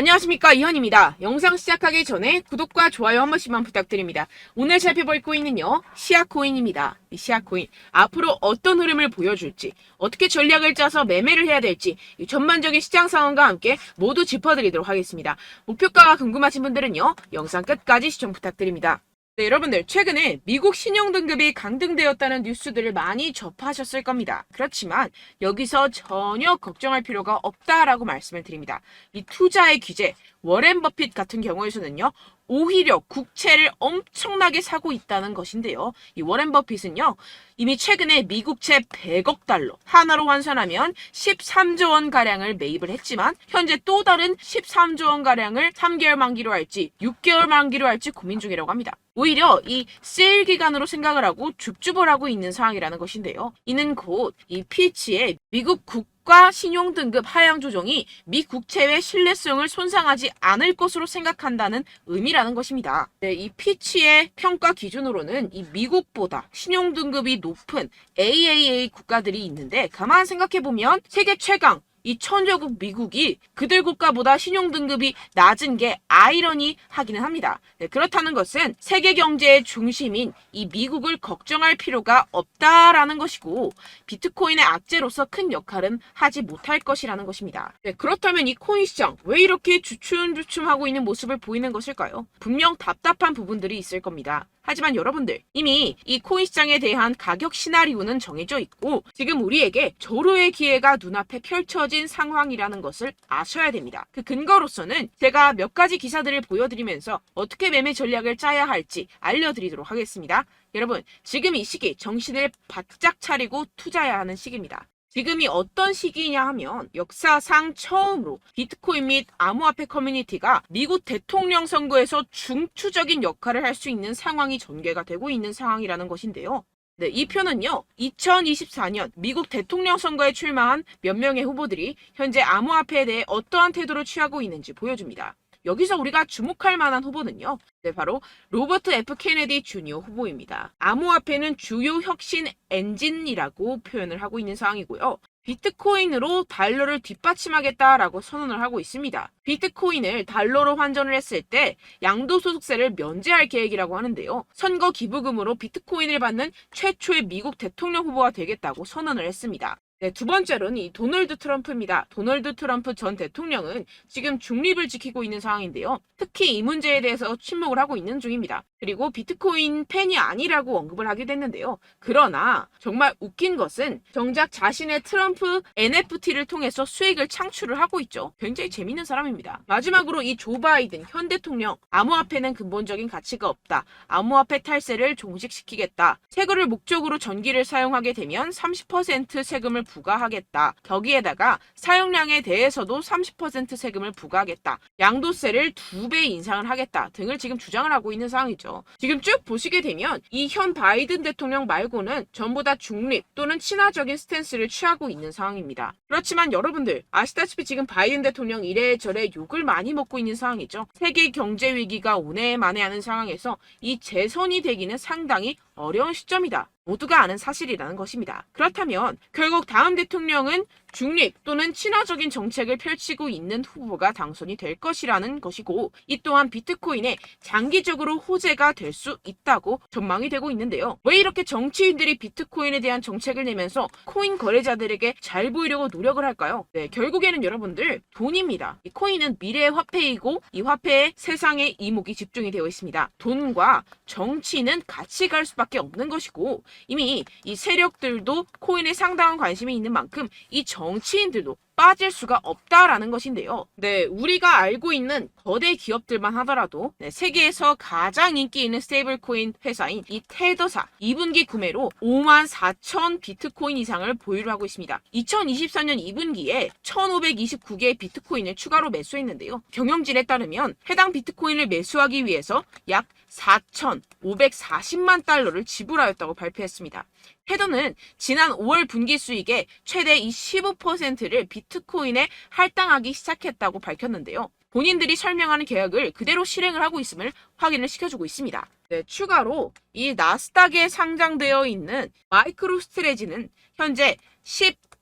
안녕하십니까, 이현입니다. 영상 시작하기 전에 구독과 좋아요 한 번씩만 부탁드립니다. 오늘 살펴볼 코인은요, 시아코인입니다. 이 시아코인 앞으로 어떤 흐름을 보여줄지, 어떻게 전략을 짜서 매매를 해야 될지 이 전반적인 시장 상황과 함께 모두 짚어드리도록 하겠습니다. 목표가가 궁금하신 분들은요, 영상 끝까지 시청 부탁드립니다. 네, 여러분들 최근에 미국 신용등급이 강등되었다는 뉴스들을 많이 접하셨을 겁니다. 그렇지만 여기서 전혀 걱정할 필요가 없다라고 말씀을 드립니다. 이 투자의 귀재, 워렌 버핏 같은 경우에서는요, 오히려 국채를 엄청나게 사고 있다는 것인데요. 이 워렌 버핏은요, 이미 최근에 미국채 100억 달러, 하나로 환산하면 13조 원 가량을 매입을 했지만 현재 또 다른 13조 원 가량을 3개월 만기로 할지 6개월 만기로 할지 고민 중이라고 합니다. 오히려 이 세일 기간으로 생각을 하고 줍줍을 하고 있는 상황이라는 것인데요. 이는 곧 이 피치의 미국 국가 신용등급 하향 조정이 미 국채의 신뢰성을 손상하지 않을 것으로 생각한다는 의미라는 것입니다. 네, 이 피치의 평가 기준으로는 이 미국보다 신용등급이 높은 AAA 국가들이 있는데 가만 생각해보면 세계 최강 이 천조국 미국이 그들 국가보다 신용등급이 낮은 게 아이러니하기는 합니다. 네, 그렇다는 것은 세계 경제의 중심인 이 미국을 걱정할 필요가 없다라는 것이고 비트코인의 악재로서 큰 역할은 하지 못할 것이라는 것입니다. 네, 그렇다면 이 코인 시장 왜 이렇게 주춤주춤하고 있는 모습을 보이는 것일까요? 분명 답답한 부분들이 있을 겁니다. 하지만 여러분들 이미 이 코인 시장에 대한 가격 시나리오는 정해져 있고 지금 우리에게 조로의 기회가 눈앞에 펼쳐진 상황이라는 것을 아셔야 됩니다. 그 근거로서는 제가 몇 가지 기사들을 보여드리면서 어떻게 매매 전략을 짜야 할지 알려드리도록 하겠습니다. 여러분 지금 이 시기 정신을 바짝 차리고 투자해야 하는 시기입니다. 지금이 어떤 시기냐 하면 역사상 처음으로 비트코인 및 암호화폐 커뮤니티가 미국 대통령 선거에서 중추적인 역할을 할 수 있는 상황이 전개가 되고 있는 상황이라는 것인데요. 네, 이 표는요, 2024년 미국 대통령 선거에 출마한 몇 명의 후보들이 현재 암호화폐에 대해 어떠한 태도를 취하고 있는지 보여줍니다. 여기서 우리가 주목할 만한 후보는요, 네, 바로 로버트 F 케네디 주니어 후보입니다. 암호화폐는 주요 혁신 엔진이라고 표현을 하고 있는 상황이고요. 비트코인으로 달러를 뒷받침하겠다라고 선언을 하고 있습니다. 비트코인을 달러로 환전을 했을 때 양도소득세를 면제할 계획이라고 하는데요. 선거 기부금으로 비트코인을 받는 최초의 미국 대통령 후보가 되겠다고 선언을 했습니다. 네, 두 번째로는 이 도널드 트럼프입니다. 도널드 트럼프 전 대통령은 지금 중립을 지키고 있는 상황인데요. 특히 이 문제에 대해서 침묵을 하고 있는 중입니다. 그리고 비트코인 팬이 아니라고 언급을 하게 됐는데요. 그러나 정말 웃긴 것은 정작 자신의 트럼프 NFT를 통해서 수익을 창출을 하고 있죠. 굉장히 재밌는 사람입니다. 마지막으로 이 조 바이든 현 대통령, 암호화폐는 근본적인 가치가 없다. 암호화폐 탈세를 종식시키겠다. 세금을 목적으로 전기를 사용하게 되면 30% 세금을 부과하겠다. 거기에다가 사용량에 대해서도 30% 세금을 부과하겠다. 양도세를 2배 인상을 하겠다 등을 지금 주장을 하고 있는 상황이죠. 지금 쭉 보시게 되면 이 현 바이든 대통령 말고는 전부 다 중립 또는 친화적인 스탠스를 취하고 있는 상황입니다. 그렇지만 여러분들 아시다시피 지금 바이든 대통령 이래저래 욕을 많이 먹고 있는 상황이죠. 세계 경제 위기가 오네 만에 하는 상황에서 이 재선이 되기는 상당히 어려운 시점이다. 모두가 아는 사실이라는 것입니다. 그렇다면 결국 다음 대통령은 중립 또는 친화적인 정책을 펼치고 있는 후보가 당선이 될 것이라는 것이고 이 또한 비트코인에 장기적으로 호재가 될 수 있다고 전망이 되고 있는데요. 왜 이렇게 정치인들이 비트코인에 대한 정책을 내면서 코인 거래자들에게 잘 보이려고 노력을 할까요? 네, 결국에는 여러분들 돈입니다. 이 코인은 미래의 화폐이고 이 화폐에 세상의 이목이 집중이 되어 있습니다. 돈과 정치는 같이 갈 수밖에 없는 것이고 이미 이 세력들도 코인에 상당한 관심이 있는 만큼 이 정치인들도 빠질 수가 없다라는 것인데요. 네, 우리가 알고 있는 거대 기업들만 하더라도 세계에서 가장 인기 있는 스테이블 코인 회사인 이 테더사 2분기 구매로 54,000 비트코인 이상을 보유를 하고 있습니다. 2024년 2분기에 1,529개의 비트코인을 추가로 매수했는데요. 경영진에 따르면 해당 비트코인을 매수하기 위해서 약 4,540만 달러를 지불하였다고 발표했습니다. 테더는 지난 5월 분기 수익의 최대 15%를 비트코인에 할당하기 시작했다고 밝혔는데요. 본인들이 설명하는 계약을 그대로 실행을 하고 있음을 확인을 시켜주고 있습니다. 네, 추가로 이 나스닥에 상장되어 있는 마이크로스트레지는 현재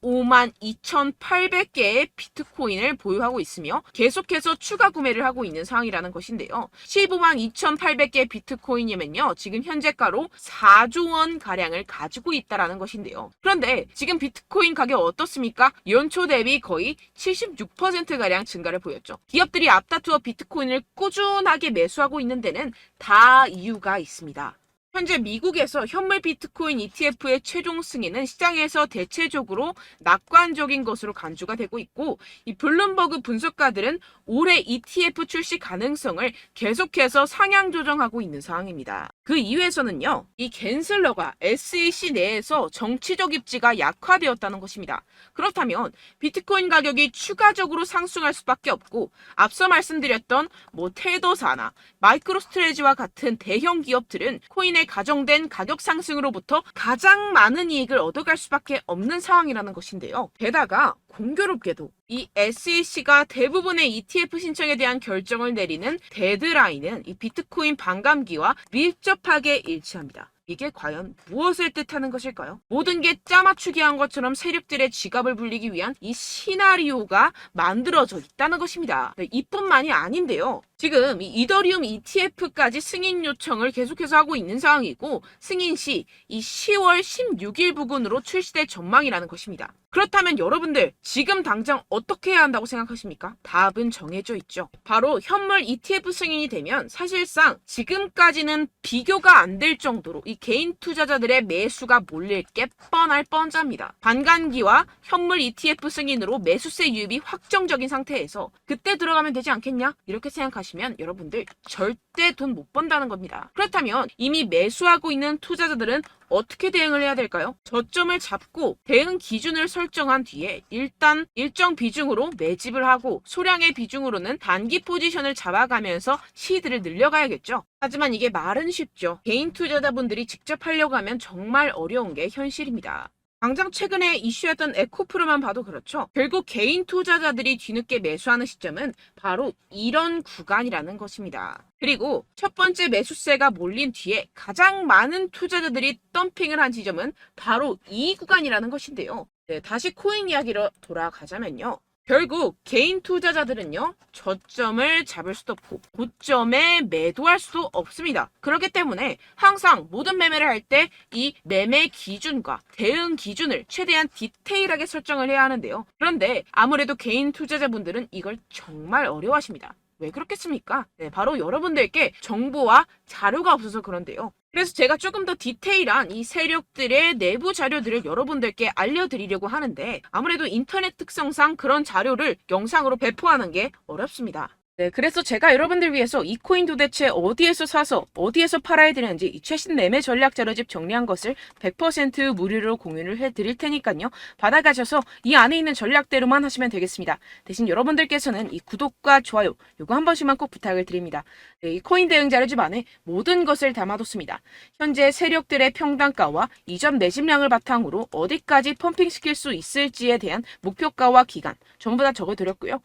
152,800개의 비트코인을 보유하고 있으며 계속해서 추가 구매를 하고 있는 상황이라는 것인데요. 152,800개 비트코인이면요, 지금 현재가로 4조 원 가량을 가지고 있다라는 것인데요. 그런데 지금 비트코인 가격 어떻습니까? 연초 대비 거의 76% 가량 증가를 보였죠. 기업들이 앞다투어 비트코인을 꾸준하게 매수하고 있는 데는 다 이유가 있습니다. 현재 미국에서 현물 비트코인 ETF의 최종 승인은 시장에서 대체적으로 낙관적인 것으로 간주가 되고 있고, 이 블룸버그 분석가들은 올해 ETF 출시 가능성을 계속해서 상향 조정하고 있는 상황입니다. 그 이유에서는요, 이 갠슬러가 SEC 내에서 정치적 입지가 약화되었다는 것입니다. 그렇다면 비트코인 가격이 추가적으로 상승할 수밖에 없고, 앞서 말씀드렸던 테더사나 마이크로스트레지와 같은 대형 기업들은 코인의 가정된 가격 상승으로부터 가장 많은 이익을 얻어갈 수밖에 없는 상황이라는 것인데요. 게다가 공교롭게도 이 SEC가 대부분의 ETF 신청에 대한 결정을 내리는 데드라인은 이 비트코인 반감기와 밀접하게 일치합니다. 이게 과연 무엇을 뜻하는 것일까요? 모든 게 짜맞추기 한 것처럼 세력들의 지갑을 불리기 위한 이 시나리오가 만들어져 있다는 것입니다. 이뿐만이 아닌데요. 지금 이 이더리움 ETF까지 승인 요청을 계속해서 하고 있는 상황이고, 승인 시 이 10월 16일 부근으로 출시될 전망이라는 것입니다. 그렇다면 여러분들 지금 당장 어떻게 해야 한다고 생각하십니까? 답은 정해져 있죠. 바로 현물 ETF 승인이 되면 사실상 지금까지는 비교가 안 될 정도로 이 개인 투자자들의 매수가 몰릴 게 뻔할 뻔잡니다. 반감기와 현물 ETF 승인으로 매수세 유입이 확정적인 상태에서 그때 들어가면 되지 않겠냐? 이렇게 생각하시면 여러분들 절대 돈 못 번다는 겁니다. 그렇다면 이미 매수하고 있는 투자자들은 어떻게 대응을 해야 될까요? 저점을 잡고 대응 기준을 설정한 뒤에 일단 일정 비중으로 매집을 하고 소량의 비중으로는 단기 포지션을 잡아가면서 시드를 늘려가야겠죠. 하지만 이게 말은 쉽죠. 개인 투자자분들이 직접 하려고 하면 정말 어려운 게 현실입니다. 당장 최근에 이슈였던 에코프로만 봐도 그렇죠. 결국 개인 투자자들이 뒤늦게 매수하는 시점은 바로 이런 구간이라는 것입니다. 그리고 첫 번째 매수세가 몰린 뒤에 가장 많은 투자자들이 덤핑을 한 지점은 바로 이 구간이라는 것인데요. 다시 코인 이야기로 돌아가자면요. 결국 개인 투자자들은요, 저점을 잡을 수도 없고 고점에 매도할 수도 없습니다. 그렇기 때문에 항상 모든 매매를 할 때 이 매매 기준과 대응 기준을 최대한 디테일하게 설정을 해야 하는데요. 그런데 아무래도 개인 투자자분들은 이걸 정말 어려워하십니다. 왜 그렇겠습니까? 바로 여러분들께 정보와 자료가 없어서 그런데요. 그래서 제가 조금 더 디테일한 이 세력들의 내부 자료들을 여러분들께 알려드리려고 하는데, 아무래도 인터넷 특성상 그런 자료를 영상으로 배포하는 게 어렵습니다. 그래서 제가 여러분들 위해서 이 코인 도대체 어디에서 사서 어디에서 팔아야 되는지 이 최신 매매 전략 자료집 정리한 것을 100% 무료로 공유를 해드릴 테니까요. 받아가셔서 이 안에 있는 전략대로만 하시면 되겠습니다. 대신 여러분들께서는 이 구독과 좋아요 요거 한 번씩만 꼭 부탁을 드립니다. 이 코인 대응 자료집 안에 모든 것을 담아뒀습니다. 현재 세력들의 평단가와 이전 매집량을 바탕으로 어디까지 펌핑시킬 수 있을지에 대한 목표가와 기간 전부 다 적어드렸고요.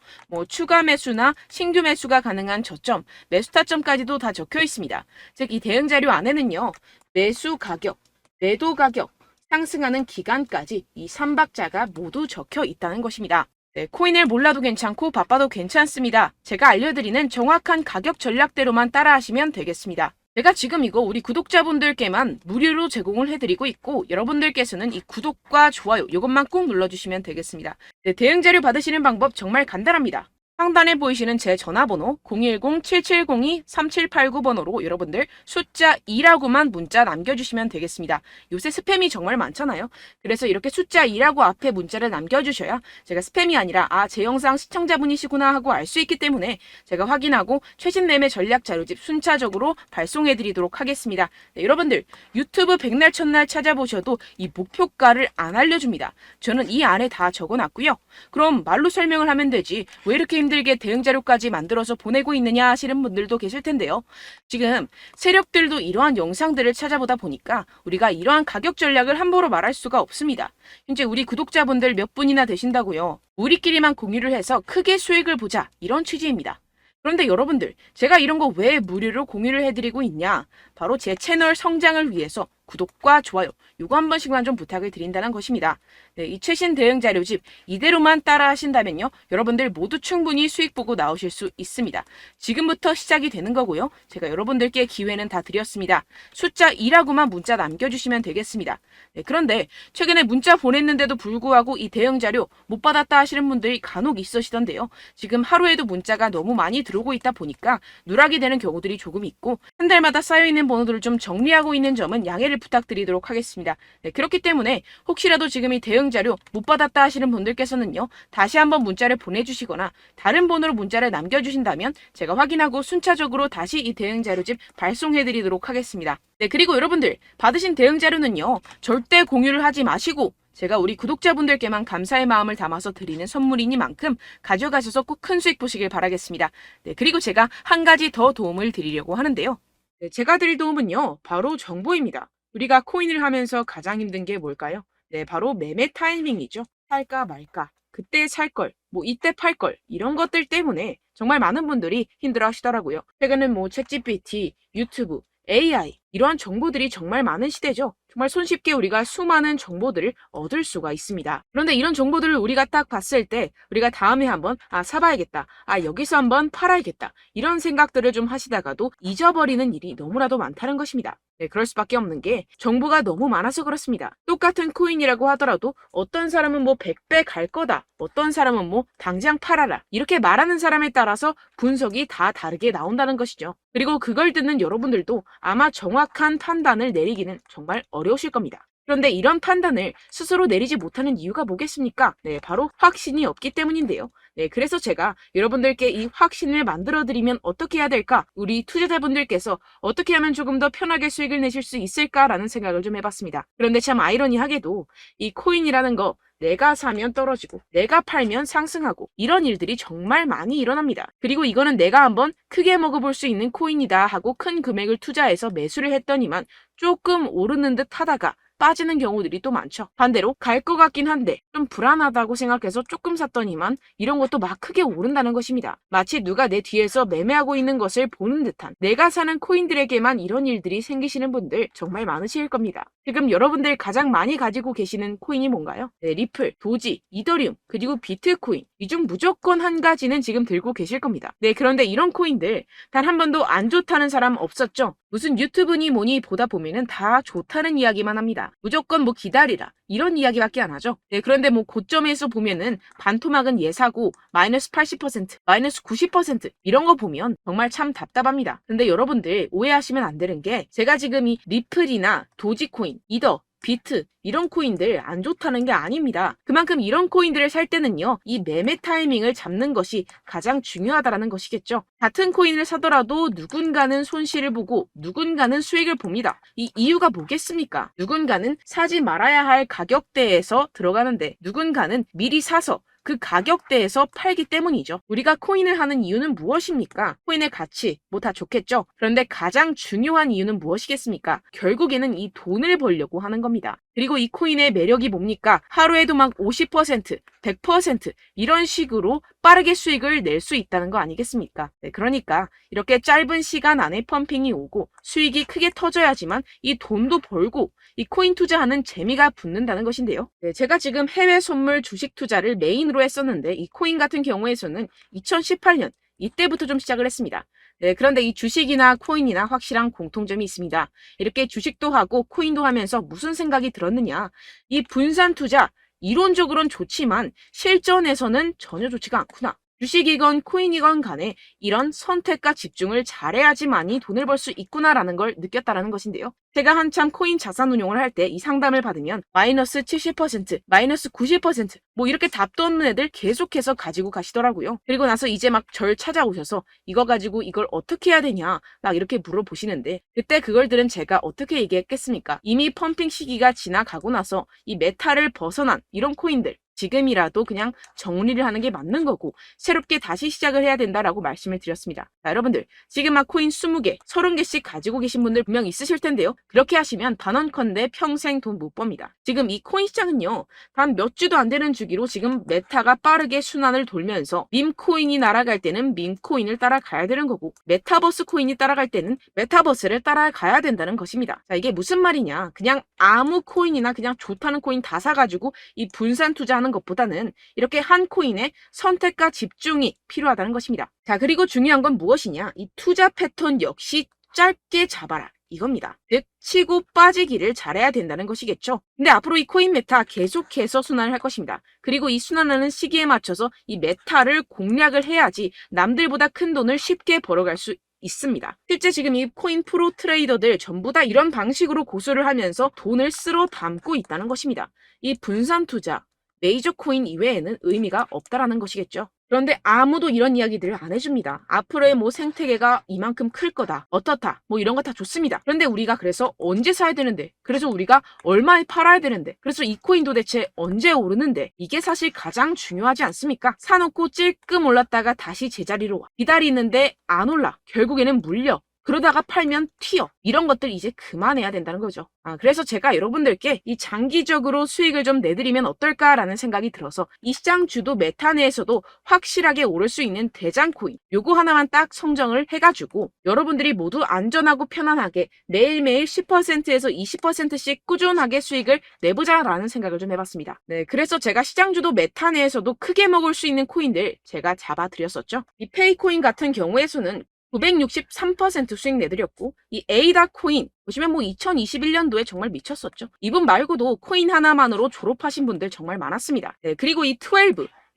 추가 매수나 신규 매수가 가능한 저점, 매수 타점까지도 다 적혀 있습니다. 즉 이 대응 자료 안에는요, 매수 가격, 매도 가격, 상승하는 기간까지 이 3박자가 모두 적혀 있다는 것입니다. 코인을 몰라도 괜찮고 바빠도 괜찮습니다. 제가 알려드리는 정확한 가격 전략대로만 따라하시면 되겠습니다. 제가 지금 이거 우리 구독자분들께만 무료로 제공을 해드리고 있고, 여러분들께서는 이 구독과 좋아요 이것만 꼭 눌러주시면 되겠습니다. 대응 자료 받으시는 방법 정말 간단합니다. 상단에 보이시는 제 전화번호 010-7702-3789번호로 여러분들 숫자 2라고만 문자 남겨주시면 되겠습니다. 요새 스팸이 정말 많잖아요. 그래서 이렇게 숫자 2라고 앞에 문자를 남겨주셔야 제가 스팸이 아니라 제 영상 시청자분이시구나 하고 알 수 있기 때문에 제가 확인하고 최신 매매 전략 자료집 순차적으로 발송해드리도록 하겠습니다. 여러분들 유튜브 백날 첫날 찾아보셔도 이 목표가를 안 알려줍니다. 저는 이 안에 다 적어놨고요. 그럼 말로 설명을 하면 되지 왜 이렇게 힘들게 대응 자료까지 만들어서 보내고 있느냐 하시는 분들도 계실 텐데요. 지금 세력들도 이러한 영상들을 찾아보다 보니까 우리가 이러한 가격 전략을 함부로 말할 수가 없습니다. 현재 우리 구독자분들 몇 분이나 되신다고요. 우리끼리만 공유를 해서 크게 수익을 보자 이런 취지입니다. 그런데 여러분들 제가 이런 거 왜 무료로 공유를 해드리고 있냐? 바로 제 채널 성장을 위해서 구독과 좋아요 요거 한 번씩만 좀 부탁을 드린다는 것입니다. 네, 이 최신 대응 자료집 이대로만 따라 하신다면요. 여러분들 모두 충분히 수익 보고 나오실 수 있습니다. 지금부터 시작이 되는 거고요. 제가 여러분들께 기회는 다 드렸습니다. 숫자 2라고만 문자 남겨주시면 되겠습니다. 네, 그런데 최근에 문자 보냈는데도 불구하고 이 대응 자료 못 받았다 하시는 분들이 간혹 있으시던데요. 지금 하루에도 문자가 너무 많이 들어오고 있다 보니까 누락이 되는 경우들이 조금 있고 한 달마다 쌓여있는 번호들을 좀 정리하고 있는 점은 양해를 부탁드리도록 하겠습니다. 네, 그렇기 때문에 혹시라도 지금 이 대응 자료 못 받았다 하시는 분들께서는요. 다시 한번 문자를 보내주시거나 다른 번호로 문자를 남겨주신다면 제가 확인하고 순차적으로 다시 이 대응 자료집 발송해드리도록 하겠습니다. 네, 그리고 여러분들 받으신 대응 자료는요. 절대 공유를 하지 마시고 제가 우리 구독자분들께만 감사의 마음을 담아서 드리는 선물이니만큼 가져가셔서 꼭 큰 수익 보시길 바라겠습니다. 네, 그리고 제가 한 가지 더 도움을 드리려고 하는데요. 네, 제가 드릴 도움은요. 바로 정보입니다. 우리가 코인을 하면서 가장 힘든 게 뭘까요? 네, 바로 매매 타이밍이죠. 살까 말까, 그때 살 걸, 뭐 이때 팔 걸, 이런 것들 때문에 정말 많은 분들이 힘들어 하시더라고요. 최근은 뭐 챗GPT, 유튜브, AI 이러한 정보들이 정말 많은 시대죠. 정말 손쉽게 우리가 수많은 정보들을 얻을 수가 있습니다. 그런데 이런 정보들을 우리가 딱 봤을 때 우리가 다음에 한번 사봐야겠다. 여기서 한번 팔아야겠다. 이런 생각들을 좀 하시다가도 잊어버리는 일이 너무나도 많다는 것입니다. 네, 그럴 수밖에 없는 게 정보가 너무 많아서 그렇습니다. 똑같은 코인이라고 하더라도 어떤 사람은 뭐 100배 갈 거다. 어떤 사람은 뭐 당장 팔아라. 이렇게 말하는 사람에 따라서 분석이 다 다르게 나온다는 것이죠. 그리고 그걸 듣는 여러분들도 아마 정확한 판단을 내리기는 정말 어려우실 겁니다. 그런데 이런 판단을 스스로 내리지 못하는 이유가 뭐겠습니까? 네, 바로 확신이 없기 때문인데요. 네, 그래서 제가 여러분들께 이 확신을 만들어드리면 어떻게 해야 될까? 우리 투자자분들께서 어떻게 하면 조금 더 편하게 수익을 내실 수 있을까라는 생각을 좀 해봤습니다. 그런데 참 아이러니하게도 이 코인이라는 거 내가 사면 떨어지고 내가 팔면 상승하고 이런 일들이 정말 많이 일어납니다. 그리고 이거는 내가 한번 크게 먹어볼 수 있는 코인이다 하고 큰 금액을 투자해서 매수를 했더니만 조금 오르는 듯 하다가 빠지는 경우들이 또 많죠. 반대로 갈 것 같긴 한데 좀 불안하다고 생각해서 조금 샀더니만 이런 것도 막 크게 오른다는 것입니다. 마치 누가 내 뒤에서 매매하고 있는 것을 보는 듯한 내가 사는 코인들에게만 이런 일들이 생기시는 분들 정말 많으실 겁니다. 지금 여러분들 가장 많이 가지고 계시는 코인이 뭔가요? 네, 리플, 도지, 이더리움, 그리고 비트코인 이 중 무조건 한 가지는 지금 들고 계실 겁니다. 네, 그런데 이런 코인들 단 한 번도 안 좋다는 사람 없었죠? 무슨 유튜브니 뭐니 보다 보면은 다 좋다는 이야기만 합니다. 무조건 뭐 기다리라 이런 이야기밖에 안 하죠. 네, 그런데 뭐 고점에서 보면은 반토막은 예사고 마이너스 80%, 마이너스 90% 이런 거 보면 정말 참 답답합니다. 근데 여러분들 오해하시면 안 되는 게 제가 지금 이 리플이나 도지코인, 이더, 비트 이런 코인들 안 좋다는 게 아닙니다. 그만큼 이런 코인들을 살 때는요. 이 매매 타이밍을 잡는 것이 가장 중요하다는 것이겠죠. 같은 코인을 사더라도 누군가는 손실을 보고 누군가는 수익을 봅니다. 이 이유가 뭐겠습니까? 누군가는 사지 말아야 할 가격대에서 들어가는데 누군가는 미리 사서 그 가격대에서 팔기 때문이죠. 우리가 코인을 하는 이유는 무엇입니까? 코인의 가치, 뭐 다 좋겠죠? 그런데 가장 중요한 이유는 무엇이겠습니까? 결국에는 이 돈을 벌려고 하는 겁니다. 그리고 이 코인의 매력이 뭡니까? 하루에도 막 50%, 100% 이런 식으로 빠르게 수익을 낼 수 있다는 거 아니겠습니까? 네, 그러니까 이렇게 짧은 시간 안에 펌핑이 오고 수익이 크게 터져야지만 이 돈도 벌고 이 코인 투자하는 재미가 붙는다는 것인데요. 네, 제가 지금 해외 선물 주식 투자를 메인으로 했었는데 이 코인 같은 경우에서는 2018년 이때부터 좀 시작을 했습니다. 네, 그런데 이 주식이나 코인이나 확실한 공통점이 있습니다. 이렇게 주식도 하고 코인도 하면서 무슨 생각이 들었느냐? 이 분산 투자 이론적으로는 좋지만 실전에서는 전혀 좋지가 않구나. 주식이건 코인이건 간에 이런 선택과 집중을 잘해야지만이 돈을 벌 수 있구나라는 걸 느꼈다라는 것인데요. 제가 한참 코인 자산 운용을 할 때 이 상담을 받으면 마이너스 70%, 마이너스 90% 뭐 이렇게 답도 없는 애들 계속해서 가지고 가시더라고요. 그리고 나서 이제 막 절 찾아오셔서 이거 가지고 이걸 어떻게 해야 되냐 막 이렇게 물어보시는데 그때 그걸 들은 제가 어떻게 얘기했겠습니까? 이미 펌핑 시기가 지나가고 나서 이 메타를 벗어난 이런 코인들 지금이라도 그냥 정리를 하는 게 맞는 거고 새롭게 다시 시작을 해야 된다라고 말씀을 드렸습니다. 자, 여러분들 지금 막 코인 20개, 30개씩 가지고 계신 분들 분명 있으실 텐데요. 그렇게 하시면 단언컨대 평생 돈 못 법니다. 지금 이 코인 시장은요. 단 몇 주도 안 되는 주기로 지금 메타가 빠르게 순환을 돌면서 밈코인이 날아갈 때는 밈코인을 따라가야 되는 거고 메타버스 코인이 따라갈 때는 메타버스를 따라가야 된다는 것입니다. 자, 이게 무슨 말이냐. 그냥 아무 코인이나 그냥 좋다는 코인 다 사가지고 이 분산 투자하는 것보다는 이렇게 한 코인에 선택과 집중이 필요하다는 것입니다. 자, 그리고 중요한 건 무엇이냐? 이 투자 패턴 역시 짧게 잡아라. 이겁니다. 즉 치고 빠지기를 잘해야 된다는 것이겠죠. 근데 앞으로 이 코인 메타 계속해서 순환을 할 것입니다. 그리고 이 순환하는 시기에 맞춰서 이 메타를 공략을 해야지 남들보다 큰 돈을 쉽게 벌어갈 수 있습니다. 실제 지금 이 코인 프로 트레이더들 전부 다 이런 방식으로 고수를 하면서 돈을 쓸어 담고 있다는 것입니다. 이 분산 투자, 메이저 코인 이외에는 의미가 없다라는 것이겠죠. 그런데 아무도 이런 이야기들을 안 해줍니다. 앞으로의 뭐 생태계가 이만큼 클 거다, 어떻다, 뭐 이런 거 다 좋습니다. 그런데 우리가 그래서 언제 사야 되는데, 그래서 우리가 얼마에 팔아야 되는데, 그래서 이 코인 도대체 언제 오르는데, 이게 사실 가장 중요하지 않습니까? 사놓고 찔끔 올랐다가 다시 제자리로 와. 기다리는데 안 올라. 결국에는 물려. 그러다가 팔면 튀어. 이런 것들 이제 그만해야 된다는 거죠. 그래서 제가 여러분들께 이 장기적으로 수익을 좀 내드리면 어떨까라는 생각이 들어서 이 시장 주도 메타 내에서도 확실하게 오를 수 있는 대장 코인 요거 하나만 딱 선정을 해가지고 여러분들이 모두 안전하고 편안하게 매일매일 10%에서 20%씩 꾸준하게 수익을 내보자라는 생각을 좀 해봤습니다. 네, 그래서 제가 시장 주도 메타 내에서도 크게 먹을 수 있는 코인들 제가 잡아드렸었죠. 이 페이코인 같은 경우에서는 963% 수익 내드렸고 이 에이다 코인 보시면 뭐 2021년도에 정말 미쳤었죠. 이분 말고도 코인 하나만으로 졸업하신 분들 정말 많았습니다. 네, 그리고 이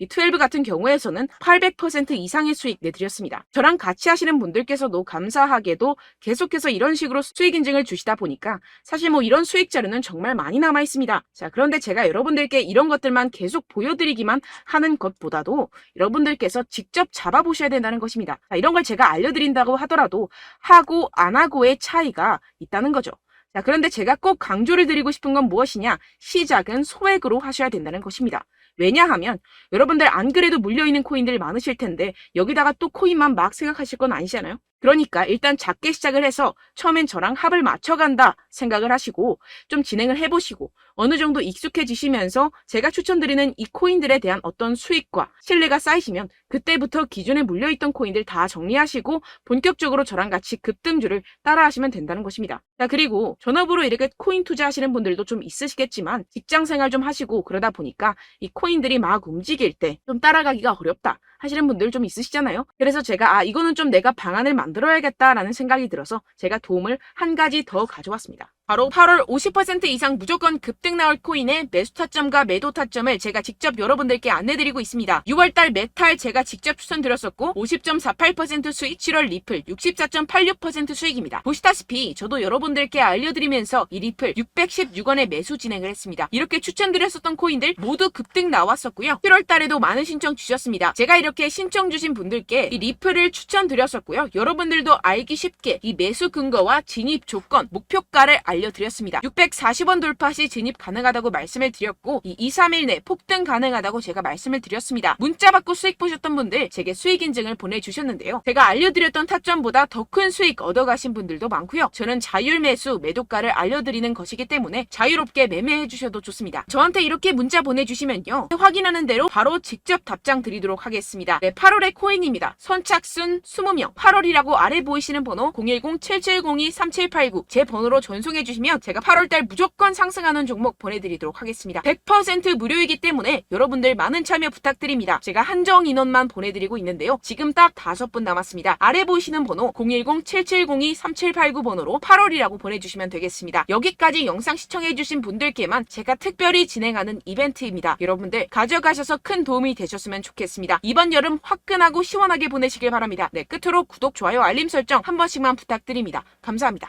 12 같은 경우에서는 800% 이상의 수익 내드렸습니다. 저랑 같이 하시는 분들께서도 감사하게도 계속해서 이런 식으로 수익 인증을 주시다 보니까 사실 뭐 이런 수익 자료는 정말 많이 남아 있습니다. 자, 그런데 제가 여러분들께 이런 것들만 계속 보여드리기만 하는 것보다도 여러분들께서 직접 잡아보셔야 된다는 것입니다. 자, 이런 걸 제가 알려드린다고 하더라도 하고 안 하고의 차이가 있다는 거죠. 자, 그런데 제가 꼭 강조를 드리고 싶은 건 무엇이냐? 시작은 소액으로 하셔야 된다는 것입니다. 왜냐하면 여러분들 안 그래도 물려있는 코인들 많으실 텐데 여기다가 또 코인만 막 생각하실 건 아니잖아요. 그러니까 일단 작게 시작을 해서 처음엔 저랑 합을 맞춰간다 생각을 하시고 좀 진행을 해보시고 어느 정도 익숙해지시면서 제가 추천드리는 이 코인들에 대한 어떤 수익과 신뢰가 쌓이시면 그때부터 기존에 물려있던 코인들 다 정리하시고 본격적으로 저랑 같이 급등주를 따라하시면 된다는 것입니다. 자, 그리고 전업으로 이렇게 코인 투자하시는 분들도 좀 있으시겠지만 직장생활 좀 하시고 그러다 보니까 이 코인들이 막 움직일 때 좀 따라가기가 어렵다 하시는 분들 좀 있으시잖아요. 그래서 제가 이거는 좀 내가 방안을 만들어야겠다라는 생각이 들어서 제가 도움을 한 가지 더 가져왔습니다. 바로 8월 50% 이상 무조건 급등 나올 코인의 매수 타점과 매도 타점을 제가 직접 여러분들께 안내드리고 있습니다. 6월달 메탈 제가 직접 추천드렸었고 50.48% 수익, 7월 리플 64.86% 수익입니다. 보시다시피 저도 여러분들께 알려드리면서 이 리플 616원에 매수 진행을 했습니다. 이렇게 추천드렸었던 코인들 모두 급등 나왔었고요. 7월달에도 많은 신청 주셨습니다. 제가 이렇게 신청 주신 분들께 이 리플을 추천드렸었고요. 여러분들도 알기 쉽게 이 매수 근거와 진입 조건, 목표가를 알려드렸습니다. 640원 돌파 시 진입 가능하다고 말씀을 드렸고 이 2-3일 내 폭등 가능하다고 제가 말씀을 드렸습니다. 문자 받고 수익 보셨던 분들 제게 수익 인증을 보내주셨는데요. 제가 알려드렸던 타점보다 더 큰 수익 얻어가신 분들도 많고요. 저는 자율 매수 매도가를 알려드리는 것이기 때문에 자유롭게 매매해 주셔도 좋습니다. 저한테 이렇게 문자 보내주시면요. 확인하는 대로 바로 직접 답장 드리도록 하겠습니다. 네, 8월의 코인입니다. 선착순 20명 8월이라고 아래 보이시는 번호 010-7702-3789 제 번호로 전송해 주시면 제가 8월달 무조건 상승하는 종목 보내드리도록 하겠습니다. 100% 무료이기 때문에 여러분들 많은 참여 부탁드립니다. 제가 한정 인원만 보내드리고 있는데요. 지금 딱 5분 남았습니다. 아래 보이시는 번호 010-7702-3789 번호로 8월이라고 보내주시면 되겠습니다. 여기까지 영상 시청해주신 분들께만 제가 특별히 진행하는 이벤트입니다. 여러분들 가져가셔서 큰 도움이 되셨으면 좋겠습니다. 이번 여름 화끈하고 시원하게 보내시길 바랍니다. 네, 끝으로 구독, 좋아요, 알림 설정 한 번씩만 부탁드립니다. 감사합니다.